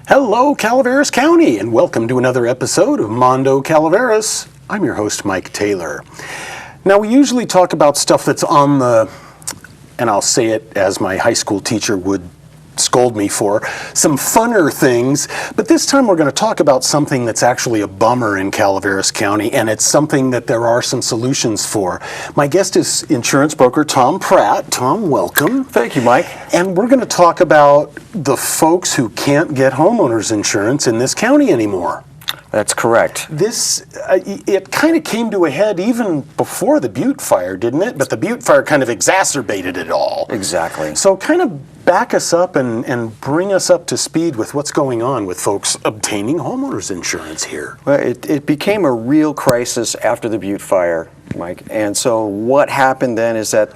Hello, Calaveras County, and welcome to another episode of Mondo, Calaveras. I'm your host, Mike Taylor. Now, we usually talk about stuff that's on the, and I'll say it as my high school teacher would scold me for, some funner things, but this time we're going to talk about something that's actually a bummer in Calaveras County, and it's something that there are some solutions for. My guest is insurance broker Tom Pratt. Tom, welcome. Thank you, Mike. And we're going to talk about the folks who can't get homeowners insurance in this county anymore. That's correct. It kind of came to a head even before the Butte fire, didn't it? But the Butte fire kind of exacerbated it all. Exactly. So kind of back us up and bring us up to speed with what's going on with folks obtaining homeowners insurance here. Well, it became a real crisis after the Butte fire, Mike. And so what happened then is that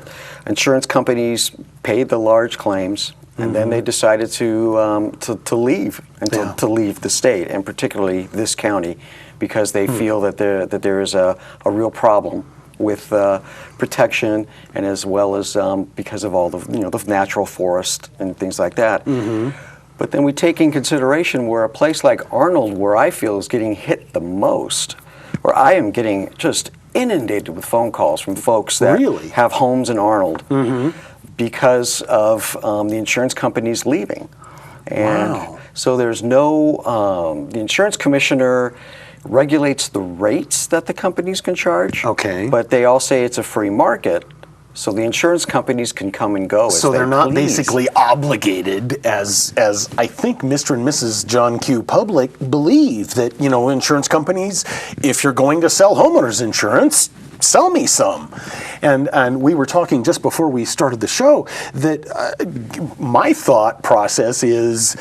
insurance companies paid the large claims, and then they decided to leave to leave the state, and particularly this county, because they feel that there is a real problem with protection, and as well as because of all the natural forest and things like that. But then we take in consideration where a place like Arnold, where I feel is getting hit the most, where I am getting just inundated with phone calls from folks that have homes in Arnold. Because of the insurance companies leaving. And so there's no, the insurance commissioner regulates the rates that the companies can charge. But they all say it's a free market, so the insurance companies can come and go as So they're not please. basically obligated, as I think Mr. and Mrs. John Q. Public believe, that, insurance companies, if you're going to sell homeowners insurance, sell me some. And we were talking just before we started the show that my thought process is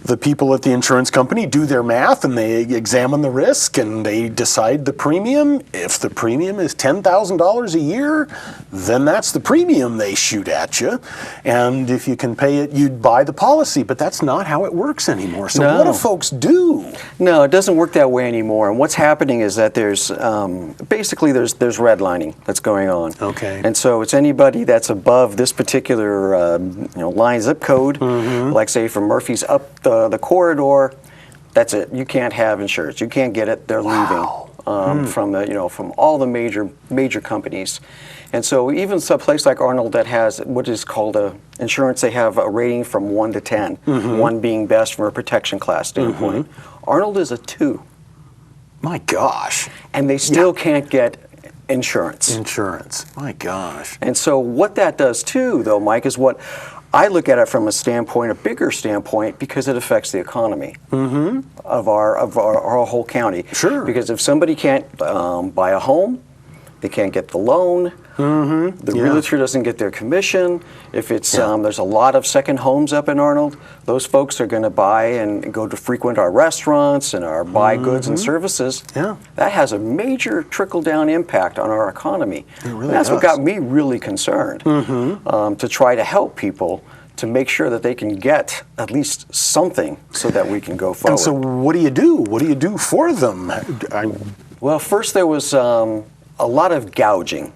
the people at the insurance company do their math and they examine the risk and they decide the premium. If the premium is $10,000 a year, then that's the premium they shoot at you. And if you can pay it, you'd buy the policy. But that's not how it works anymore. So what do folks do? No, it doesn't work that way anymore. And what's happening is that there's basically there's redlining that's going on. And so it's anybody that's above this particular line zip code, like say from Murphy's up the corridor, that's it. You can't have insurance. You can't get it. They're leaving from all the major companies. And so even a place like Arnold that has what is called a insurance, they have a rating from 1 to 10, 1 being best from a protection class standpoint. Arnold is a 2. My gosh. And they still can't get insurance. My gosh. And so what that does too, though, Mike, is what I look at it from a bigger standpoint, because it affects the economy of our whole county. Because if somebody can't buy a home, they can't get the loan. The realtor doesn't get their commission. If it's there's a lot of second homes up in Arnold, those folks are going to buy and go to frequent our restaurants and buy goods and services. That has a major trickle-down impact on our economy. And that's what got me really concerned, to try to help people to make sure that they can get at least something so that we can go forward. And so what do you do? What do you do for them? Well, first there was a lot of gouging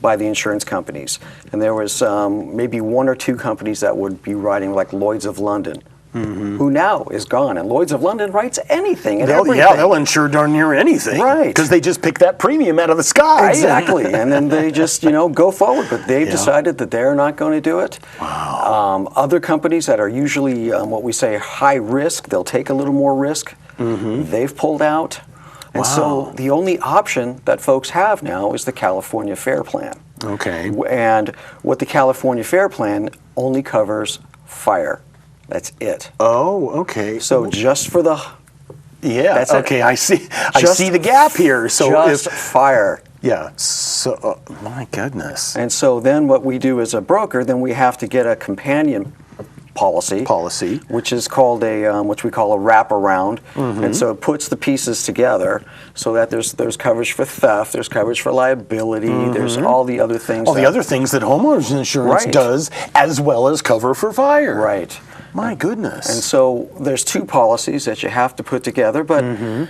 by the insurance companies. And there was maybe 1 or 2 companies that would be writing, like Lloyd's of London, who now is gone. And Lloyd's of London writes anything and everything. Yeah, they'll insure darn near anything. Because they just pick that premium out of the sky. Exactly. And then they just, go forward. But they've decided that they're not going to do it. Other companies that are usually what we say high risk, they'll take a little more risk. They've pulled out. And so the only option that folks have now is the California Fair Plan. And what the California Fair Plan only covers fire. That's it. So just for the... that's it. I see. I see the gap here. So just fire. So, my goodness. And so then what we do as a broker, then we have to get a companion policy, which is called which we call a wraparound, and so it puts the pieces together so that there's coverage for theft, there's coverage for liability, there's all the other things. The other things that homeowners insurance does, as well as cover for fire. My goodness. And so there's 2 policies that you have to put together, but and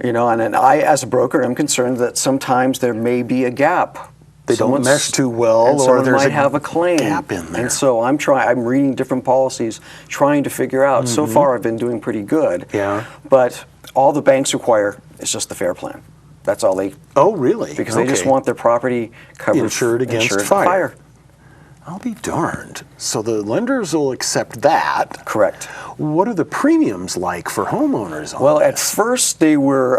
then I, as a broker, am concerned that sometimes there may be a gap They don't mesh too well, and or someone there's might a have a claim gap in there. And so I'm reading different policies, trying to figure out. So far, I've been doing pretty good. Yeah. But all the banks require is just the FAIR plan. That's all they. Oh, really? Because they just want their property coverage insured against fire. fire. I'll be darned. So the lenders will accept that. Correct. What are the premiums like for homeowners on Well, that? at first they were,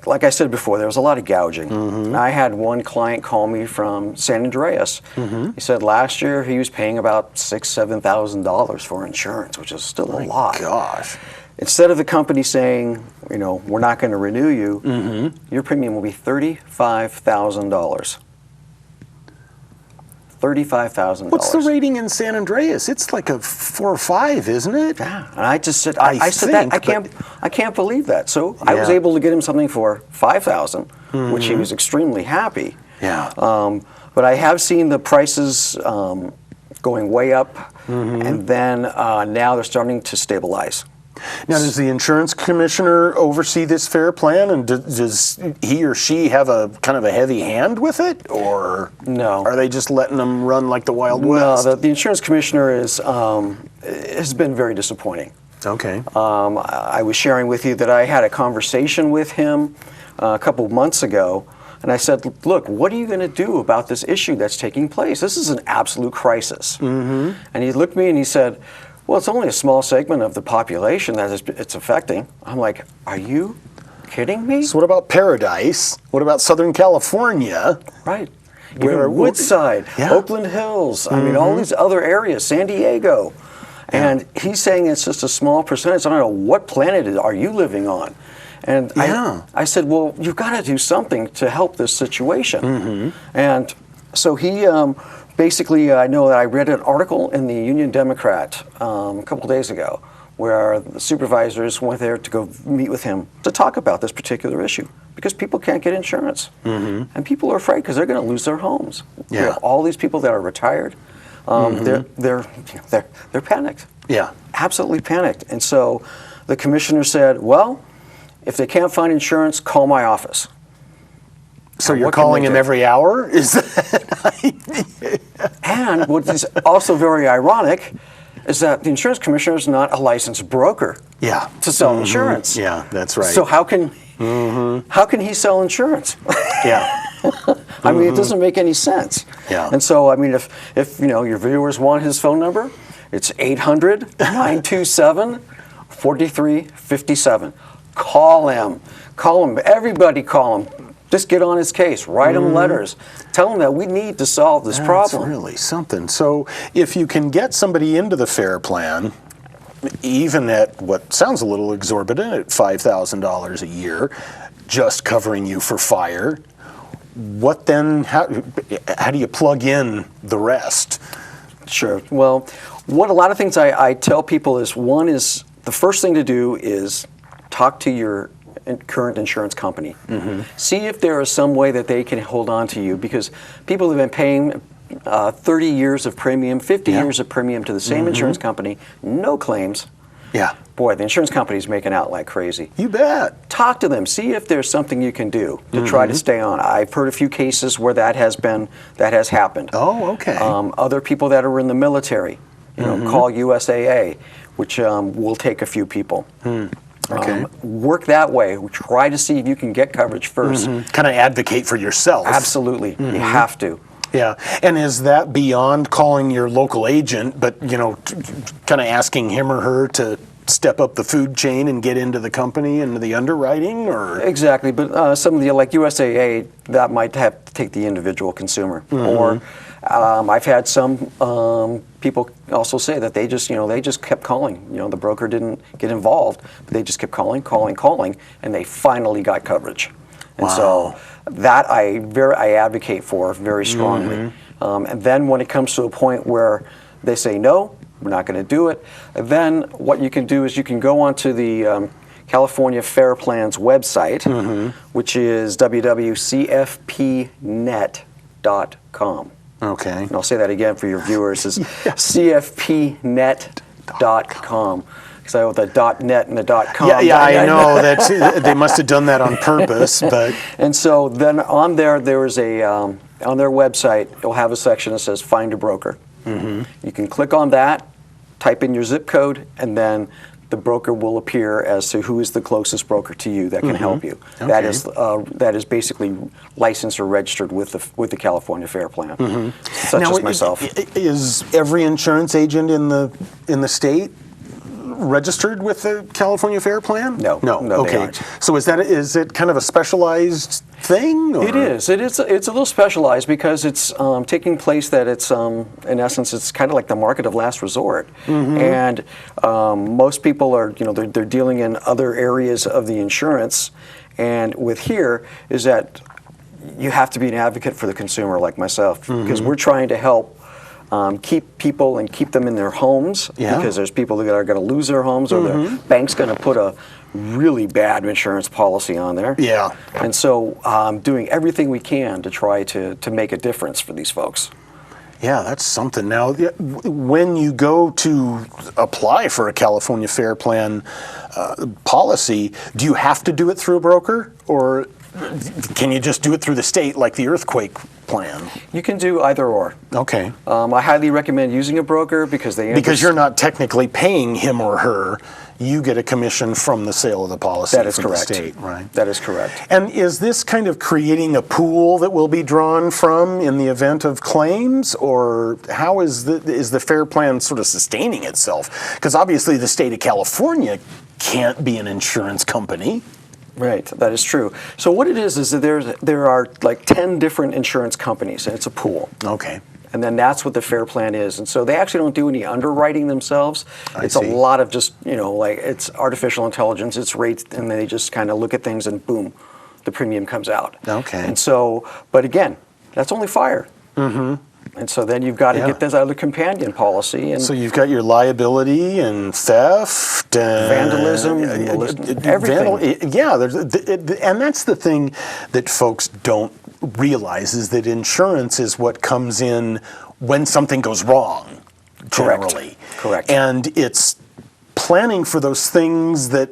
like I said before, there was a lot of gouging. I had one client call me from San Andreas. He said last year he was paying about $6,000, $7,000 for insurance, which is still a lot. Gosh. Instead of the company saying, we're not going to renew you, your premium will be $35,000. $35,000. What's the rating in San Andreas? It's like a 4 or 5, isn't it? Yeah, and I just said, I can't believe that. So I was able to get him something for $5,000, which he was extremely happy. Yeah. But I have seen the prices going way up, and then now they're starting to stabilize. Now, does the insurance commissioner oversee this FAIR plan, and does he or she have a kind of a heavy hand with it, or no? Are they just letting them run like the Wild West? No, the insurance commissioner has been very disappointing. Okay. I was sharing with you that I had a conversation with him a couple months ago, and I said, look, what are you going to do about this issue that's taking place? This is an absolute crisis. And he looked at me and he said, well, it's only a small segment of the population that it's affecting. I'm like, are you kidding me? So what about Paradise? What about Southern California? Right. Woodside, Oakland Hills, I mean, all these other areas, San Diego. And he's saying it's just a small percentage. I don't know, what planet are you living on? And I said, well, you've got to do something to help this situation. And so he basically, I know that I read an article in the Union Democrat a couple days ago where the supervisors went there to go meet with him to talk about this particular issue because people can't get insurance. And people are afraid because they're going to lose their homes. You know, all these people that are retired, they're panicked. Yeah. Absolutely panicked. And so the commissioner said, well, if they can't find insurance, call my office. So you're calling him every hour? Is that? And what is also very ironic is that the insurance commissioner is not a licensed broker. To sell insurance. Yeah, that's right. So how can he sell insurance? I mean, it doesn't make any sense. And so, I mean, if your viewers want his phone number, it's 800-927-4357. Call him. Call him. Everybody call him. Just get on his case. Write him letters. Tell him that we need to solve this problem. That's really something. So if you can get somebody into the FAIR plan, even at what sounds a little exorbitant, at $5,000 a year, just covering you for fire, what then? How do you plug in the rest? Sure. Well, what a lot of things I tell people is, one is the first thing to do is talk to your current insurance company. See if there is some way that they can hold on to you, because people have been paying 30 years of premium, 50 years of premium to the same insurance company, no claims. Boy, the insurance company's making out like crazy. You bet. Talk to them. See if there's something you can do to try to stay on. I've heard a few cases where that has happened. Oh, okay. Other people that are in the military, call USAA, which will take a few people. Okay. Work that way. Try to see if you can get coverage first. Kind of advocate for yourself. Absolutely. You have to. Yeah. And is that beyond calling your local agent, but, kind of asking him or her to step up the food chain and get into the company, into the underwriting, or? Exactly. But some of the, like USAA, that might have to take the individual consumer. Or I've had some people also say that they just kept calling. The broker didn't get involved, but they just kept calling, and they finally got coverage. And so that I advocate for very strongly. And then when it comes to a point where they say, no, we're not going to do it, then what you can do is you can go onto the California Fair Plan's website, which is www.cfpnet.com. Okay. And I'll say that again for your viewers, is cfpnet.com. Because I with the .net and the .com. Yeah, I know that they must have done that on purpose, but. And so then on there is on their website, it'll have a section that says Find a Broker. You can click on that, type in your zip code, and then the broker will appear as to who is the closest broker to you that can help you. Okay. That is basically licensed or registered with the California Fair Plan, such as myself. Is every insurance agent in the state registered with the California Fair Plan? No, they Okay. aren't. So is it kind of a specialized thing? Or? It is. It's a little specialized because it's taking place that it's in essence it's kind of like the market of last resort, and most people are they're dealing in other areas of the insurance, and with here is that you have to be an advocate for the consumer like myself because we're trying to help. Keep people and keep them in their homes because there's people that are going to lose their homes or the bank's going to put a really bad insurance policy on there. Yeah. And so doing everything we can to try to make a difference for these folks. Yeah, that's something. Now, when you go to apply for a California Fair Plan policy, do you have to do it through a broker, or can you just do it through the state like the earthquake plan? You can do either or. Okay. I highly recommend using a broker because Because you're not technically paying him or her, you get a commission from the sale of the policy That is from correct. the state, right? That is correct. And is this kind of creating a pool that will be drawn from in the event of claims, or how is the Fair Plan sort of sustaining itself? Because obviously the state of California can't be an insurance company. Right, that is true. So what it is that there are like 10 different insurance companies, and it's a pool. Okay. And then that's what the Fair Plan is. And so they actually don't do any underwriting themselves. It's see. a lot of just, like it's artificial intelligence, it's rates, and they just kind of look at things and boom, the premium comes out. Okay. And so, but again, that's only fire. And so then you've got to get this other companion policy. And So you've got your liability and theft and vandalism, everything. and that's the thing that folks don't realize is that insurance is what comes in when something goes wrong, generally. Correct. And it's planning for those things that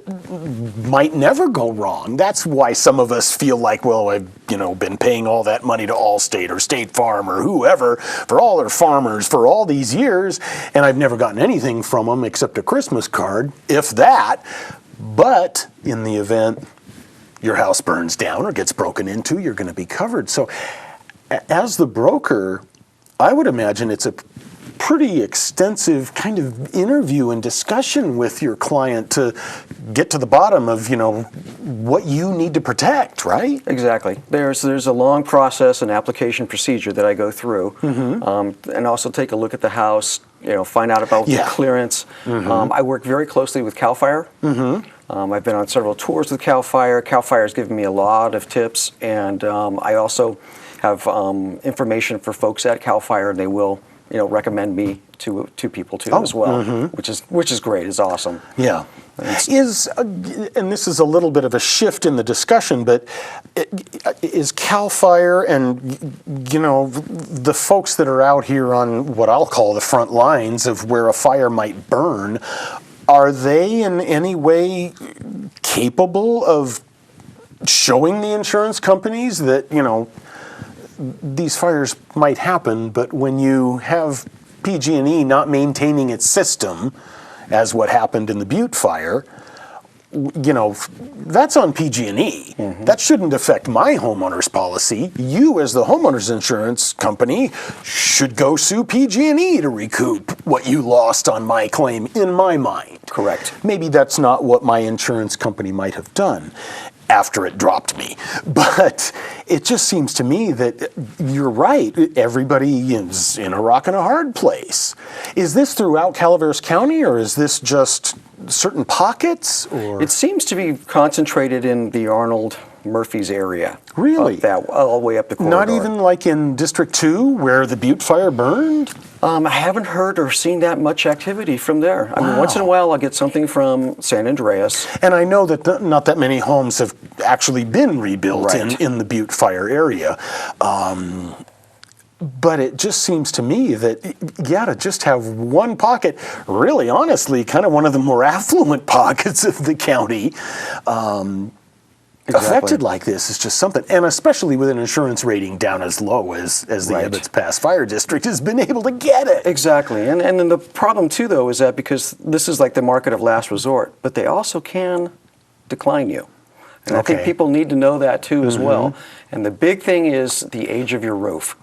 might never go wrong. That's why some of us feel like, well, I've been paying all that money to Allstate or State Farm or whoever for all their farmers for all these years, and I've never gotten anything from them except a Christmas card, if that. But in the event your house burns down or gets broken into, you're going to be covered. So as the broker, I would imagine it's a pretty extensive kind of interview and discussion with your client to get to the bottom of, what you need to protect, right? Exactly. There's a long process and application procedure that I go through, and also take a look at the house, find out about the clearance. I work very closely with CAL FIRE. I've been on several tours with CAL FIRE. CAL FIRE has given me a lot of tips, and I also have information for folks at CAL FIRE, and they will recommend me to people too as well, which is great. It's awesome. Yeah. And this is a little bit of a shift in the discussion, but is CAL FIRE and the folks that are out here on what I'll call the front lines of where a fire might burn, are they in any way capable of showing the insurance companies that these fires might happen, but when you have PG&E not maintaining its system, as what happened in the Butte fire, that's on PG&E. That shouldn't affect my homeowner's policy. You, as the homeowner's insurance company, should go sue PG&E to recoup what you lost on my claim, in my mind. Correct. Maybe that's not what my insurance company might have done after it dropped me. But it just seems to me that you're right. Everybody is in a rock and a hard place. Is this throughout Calaveras County, or is this just certain pockets? Or? It seems to be concentrated in the Arnold Murphy's area. Really? All the way up the corridor. Not even like in District 2 where the Butte fire burned? I haven't heard or seen that much activity from there. I mean, once in a while I'll get something from San Andreas. And I know that not that many homes have actually been rebuilt Right. in the Butte fire area. But it just seems to me that, to just have one pocket, really honestly, kind of one of the more affluent pockets of the county, affected like this is just something, and especially with an insurance rating down as low as the Right. Ebbets Pass Fire District has been able to get it. Exactly. And then the problem, too, though, is that because this is like the market of last resort, but they also can decline you. And I think Okay. people need to know that, too, as well. And the big thing is the age of your roof.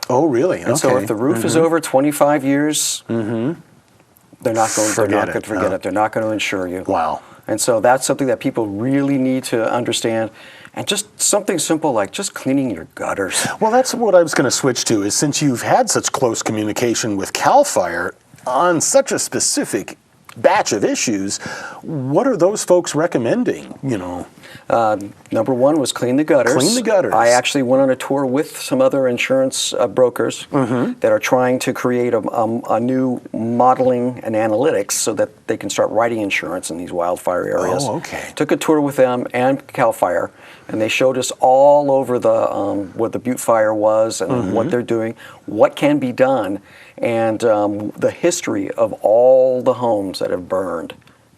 Oh, really? And so if the roof is over 25 years, they're not going Forget to it. forget Oh. it. They're not going to insure you. Wow. And so that's something that people really need to understand. And just something simple like just cleaning your gutters. Well, that's what I was going to switch to, is since you've had such close communication with CAL FIRE on such a specific batch of issues, what are those folks recommending, you know? Number one was clean the gutters. Clean the gutters. I actually went on a tour with some other insurance brokers that are trying to create a new modeling and analytics so that they can start writing insurance in these wildfire areas. Oh, okay. Took a tour with them and CAL FIRE, and they showed us all over the what the Butte Fire was and what they're doing, what can be done, and the history of all the homes that have burned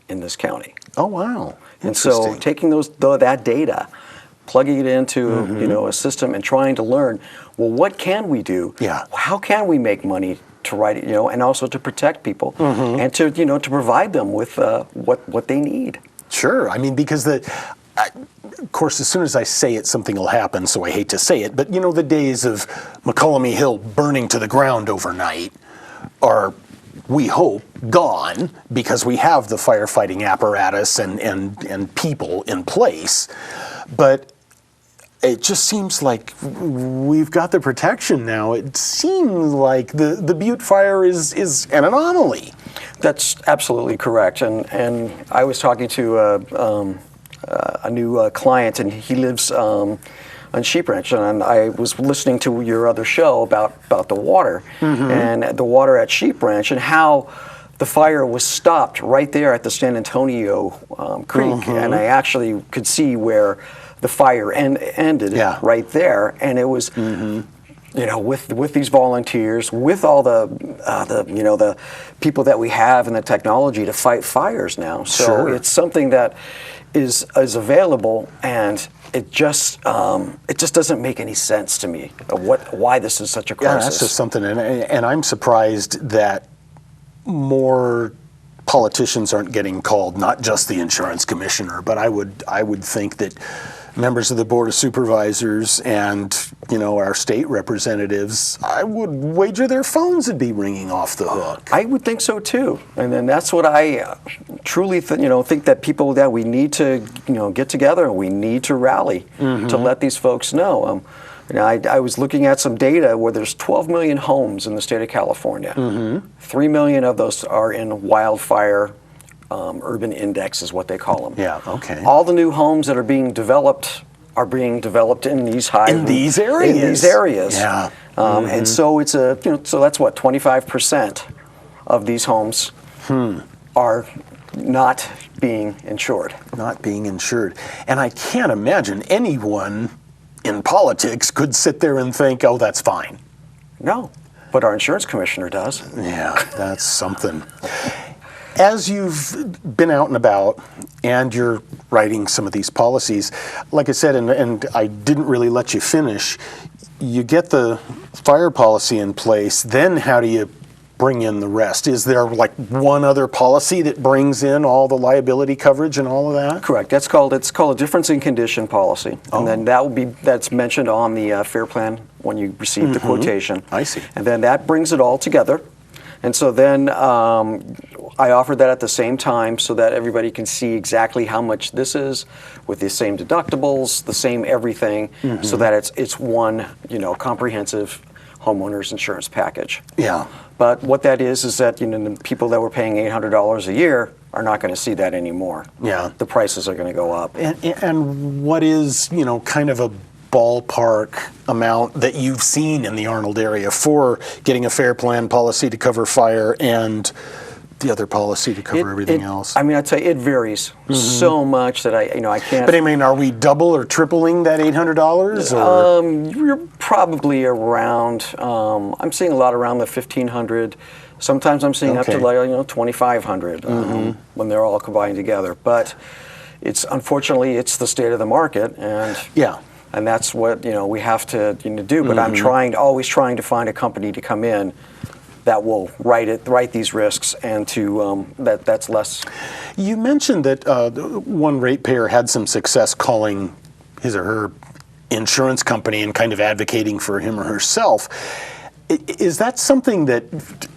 in this county. Oh, wow. And so Interesting. taking that data, plugging it into a system and trying to learn, well, what can we do? Yeah. How can we make money to write it, and also to protect people and to to provide them with what they need. Sure. I mean, because of course, as soon as I say it, something will happen, so I hate to say it, but the days of McCollum Hill burning to the ground overnight are, we hope, gone, because we have the firefighting apparatus and people in place. But it just seems like we've got the protection now. It seems like the Butte fire is an anomaly. That's absolutely correct. And I was talking to a new client, and he lives on Sheep Ranch, and I was listening to your other show about the water and the water at Sheep Ranch and how the fire was stopped right there at the San Antonio Creek, and I actually could see where the fire ended right there, and it was. With these volunteers, with all the people that we have and the technology to fight fires now, so it's something that is available, and it just doesn't make any sense to me why this is such a crisis. Yeah, that's just something, and I'm surprised that more politicians aren't getting called, not just the insurance commissioner, but I would think that members of the Board of Supervisors and our state representatives, I would wager their phones would be ringing off the hook. I would think so too, and then that's what I truly think that people that we need to get together and we need to rally to let these folks know. I was looking at some data where there's 12 million homes in the state of California. 3 million of those are in wildfire urban index is what they call them. Yeah, okay. All the new homes that are being developed in these In these areas. In these areas. Yeah. And so it's so that's what 25% of these homes are not being insured. Not being insured. And I can't imagine anyone in politics could sit there and think, oh, that's fine. No, but our insurance commissioner does. Yeah, that's something. As you've been out and about and you're writing some of these policies, like I said, and I didn't really let you finish, you get the fire policy in place, then how do you bring in the rest? Is there like one other policy that brings in all the liability coverage and all of that? Correct. It's called a difference in condition policy, and then that's mentioned on the FAIR plan when you receive the quotation. I see. And then that brings it all together, and so then I offer that at the same time so that everybody can see exactly how much this is, with the same deductibles, the same everything, so that it's one comprehensive homeowners insurance package. Yeah. But what that is that the people that were paying $800 a year are not going to see that anymore. Yeah. The prices are going to go up. And what is, kind of a ballpark amount that you've seen in the Arnold area for getting a FAIR plan policy to cover fire and the other policy to cover everything else? I mean, I'd say it varies so much that I can't. But I mean, are we double or tripling that $800? Or? You're probably around. I'm seeing a lot around the 1,500. Sometimes I'm seeing up to like 2,500 when they're all combined together. But it's unfortunately it's the state of the market, and and that's what we have to do. But I'm always trying to find a company to come in that will write these risks, and to that's less. You mentioned that one ratepayer had some success calling his or her insurance company and kind of advocating for him or herself. Is that something that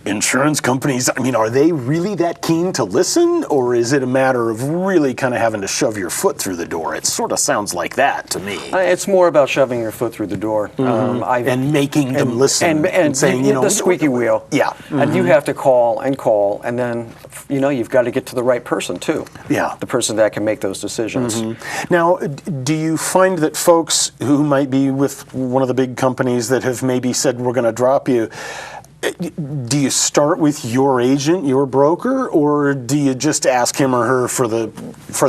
insurance companies, I mean, are they really that keen to listen, or is it a matter of really kind of having to shove your foot through the door? It sort of sounds like that to me. It's more about shoving your foot through the door. And making them listen. And saying, the squeaky wheel. Yeah. And you have to call, and then, you've got to get to the right person, too. Yeah. The person that can make those decisions. Now, do you find that folks who might be with one of the big companies that have maybe said, we're going to drop you, do you start with your agent, your broker, or do you just ask him or her for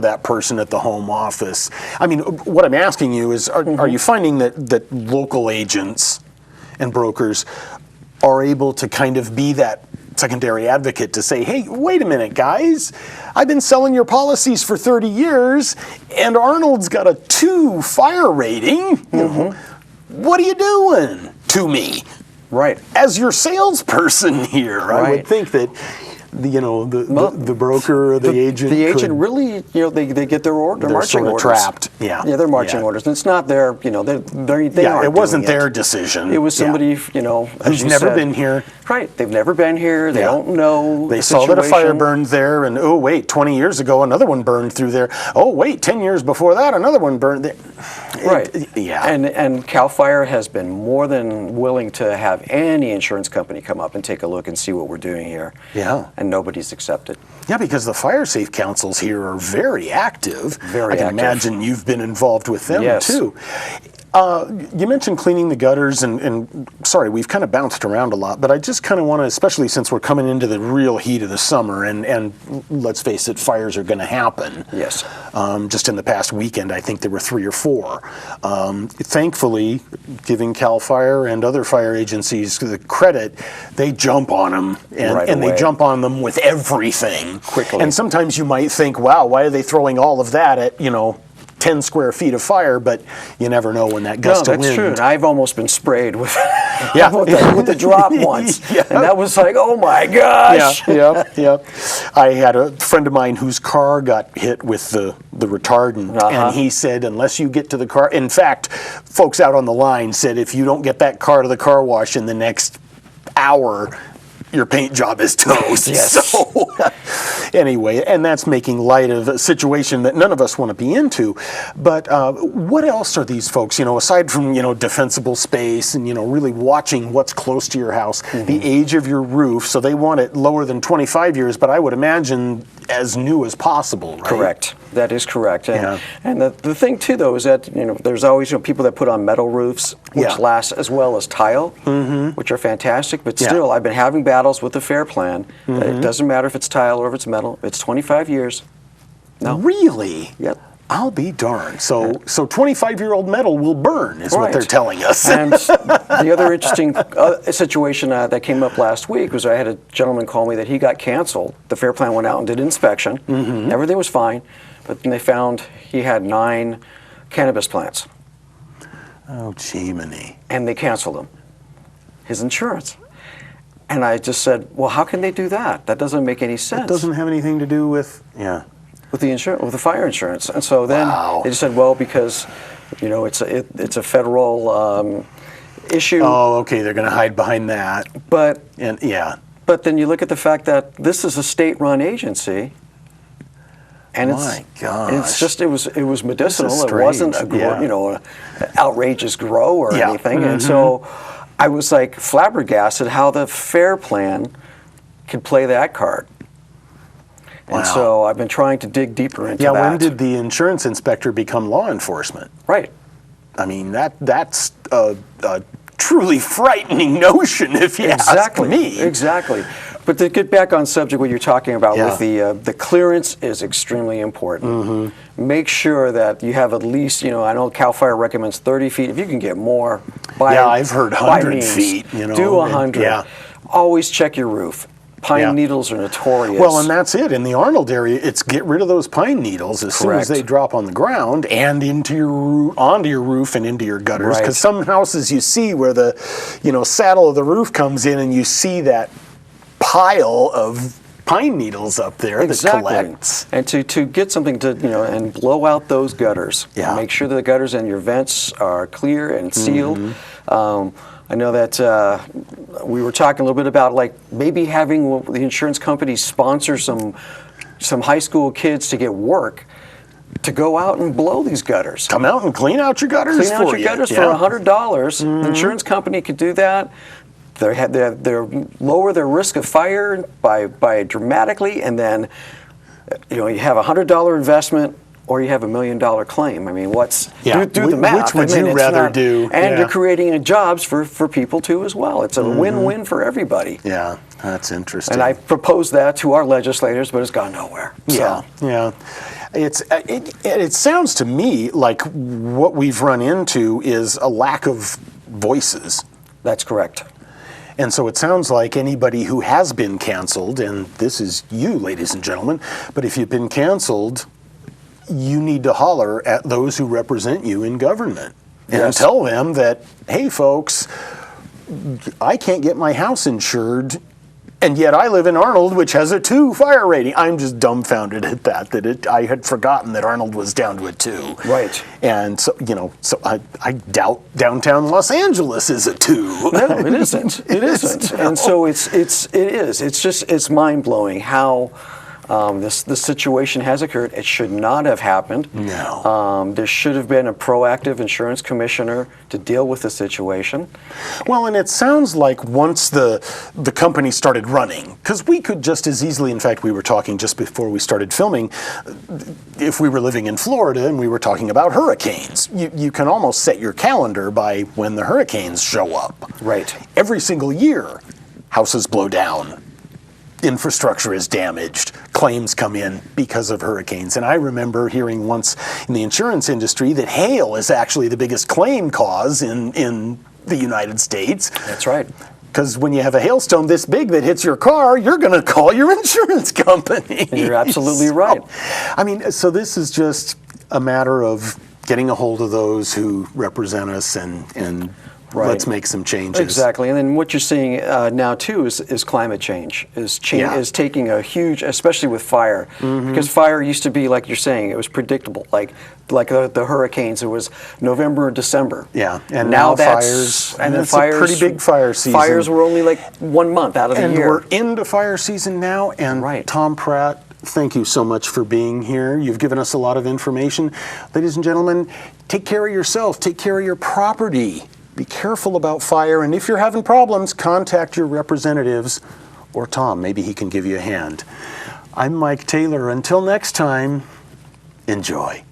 that person at the home office? I mean, what I'm asking you is, are you finding that local agents and brokers are able to kind of be that secondary advocate to say, hey, wait a minute, guys, I've been selling your policies for 30 years, and Arnold's got a 2 fire rating. What are you doing to me? Right. As your salesperson here, I would think that the broker or the agent. The agent really, they get their marching orders. Trapped. Yeah, their marching orders. And it's not their, they aren't. It wasn't their decision. It was somebody, who's never been here. Right. They've never been here. They don't know. They saw that a fire burned there, and 20 years ago another one burned through there. 10 years before that another one burned there. Right. And CAL FIRE has been more than willing to have any insurance company come up and take a look and see what we're doing here. Yeah. And nobody's accepted. Yeah, because the fire safe councils here are very active. I can imagine you've been involved with them too. You mentioned cleaning the gutters, and sorry, we've kind of bounced around a lot, but I just kind of want to, especially since we're coming into the real heat of the summer, and let's face it, fires are going to happen. Yes. Just in the past weekend, I think there were 3 or 4. Thankfully, giving CAL FIRE and other fire agencies the credit, they jump on them, and they jump on them with everything. Quickly. And sometimes you might think, wow, why are they throwing all of that at, 10 square feet of fire, but you never know when that gust of wind. No, that's true. And I've almost been sprayed with with the drop once. And that was like, oh my gosh. Yeah. I had a friend of mine whose car got hit with the retardant, and he said, unless you get to the car, in fact, folks out on the line said, if you don't get that car to the car wash in the next hour, your paint job is toast. So anyway, and that's making light of a situation that none of us want to be into. But what else are these folks, aside from, defensible space and, really watching what's close to your house, the age of your roof, so they want it lower than 25 years, but I would imagine as new as possible, right? Correct. That is correct. And the thing, too, though, is that, there's always people that put on metal roofs, which last as well as tile, which are fantastic. But still, I've been having battles with the FAIR plan. It doesn't matter if it's tile or if it's metal. It's 25 years. No. Really? Yep. I'll be darned. So 25-year-old metal will burn, is what they're telling us. And the other interesting situation that came up last week was I had a gentleman call me that he got canceled. The FAIR plan went out and did an inspection. Everything was fine. But then they found he had 9 cannabis plants. Oh, Jiminy. And they canceled him. His insurance. And I just said, well, how can they do that? That doesn't make any sense. It doesn't have anything to do with, with the insurance, with the fire insurance. And so then they just said, well, because, it's a federal issue. Oh, okay, they're going to hide behind that. But then you look at the fact that this is a state-run agency. And gosh. it was medicinal. It wasn't an outrageous grow or anything. And so I was like flabbergasted how the FAIR plan could play that card. Wow. And so I've been trying to dig deeper into that. Yeah, when did the insurance inspector become law enforcement? Right. I mean, that's a truly frightening notion, if you ask me. Exactly. But to get back on subject, what you're talking about with the clearance is extremely important. Make sure that you have at least, I know CAL FIRE recommends 30 feet. If you can get more, I've heard 100 feet. Do 100. Always check your roof. Pine needles are notorious. Well, and that's it. In the Arnold area, it's get rid of those pine needles as soon as they drop on the ground and onto your roof and into your gutters. Because some houses you see where the saddle of the roof comes in and you see that pile of pine needles up there that collects. And to get something to, and blow out those gutters. Yeah. Make sure that the gutters and your vents are clear and sealed. I know that we were talking a little bit about like maybe having the insurance companies sponsor some high school kids to get work to go out and blow these gutters. Come out and clean out your gutters Clean out your gutters for $100. The insurance company could do that. They lower their risk of fire by dramatically, and then you have a $100 investment or you have $1 million claim. I mean, do the math? Which would you rather do? And you're creating jobs for people too as well. It's a win-win for everybody. Yeah, that's interesting. And I proposed that to our legislators, but it's gone nowhere. Yeah. It sounds to me like what we've run into is a lack of voices. That's correct. And so it sounds like anybody who has been canceled, and this is you, ladies and gentlemen, but if you've been canceled, you need to holler at those who represent you in government and tell them that, hey, folks, I can't get my house insured, and yet I live in Arnold, which has a 2 fire rating. I'm just dumbfounded at that I had forgotten that Arnold was down to a 2. Right. And so, so I doubt downtown Los Angeles is a 2. No, it isn't. It isn't. And so it is. It's mind-blowing how this situation has occurred. It should not have happened. No. There should have been a proactive insurance commissioner to deal with the situation. Well, and it sounds like once the company started running, because we could just as easily, in fact, we were talking just before we started filming, if we were living in Florida and we were talking about hurricanes, you can almost set your calendar by when the hurricanes show up. Right. Every single year, houses blow down. Infrastructure is damaged, claims come in because of hurricanes. And I remember hearing once in the insurance industry that hail is actually the biggest claim cause in the United States. That's right. Because when you have a hailstone this big that hits your car, you're going to call your insurance company. And you're absolutely right. So this is just a matter of getting a hold of those who represent us and let's make some changes. Exactly, and then what you're seeing now too is climate change is taking a huge, especially with fire, because fire used to be, like you're saying, it was predictable, like the hurricanes. It was November or December. Yeah, and now fires. And it's a pretty big fire season. Fires were only like 1 month out of the year. And we're into fire season now. And Tom Pratt, thank you so much for being here. You've given us a lot of information, ladies and gentlemen. Take care of yourself. Take care of your property. Be careful about fire, and if you're having problems, contact your representatives or Tom. Maybe he can give you a hand. I'm Mike Taylor. Until next time, enjoy.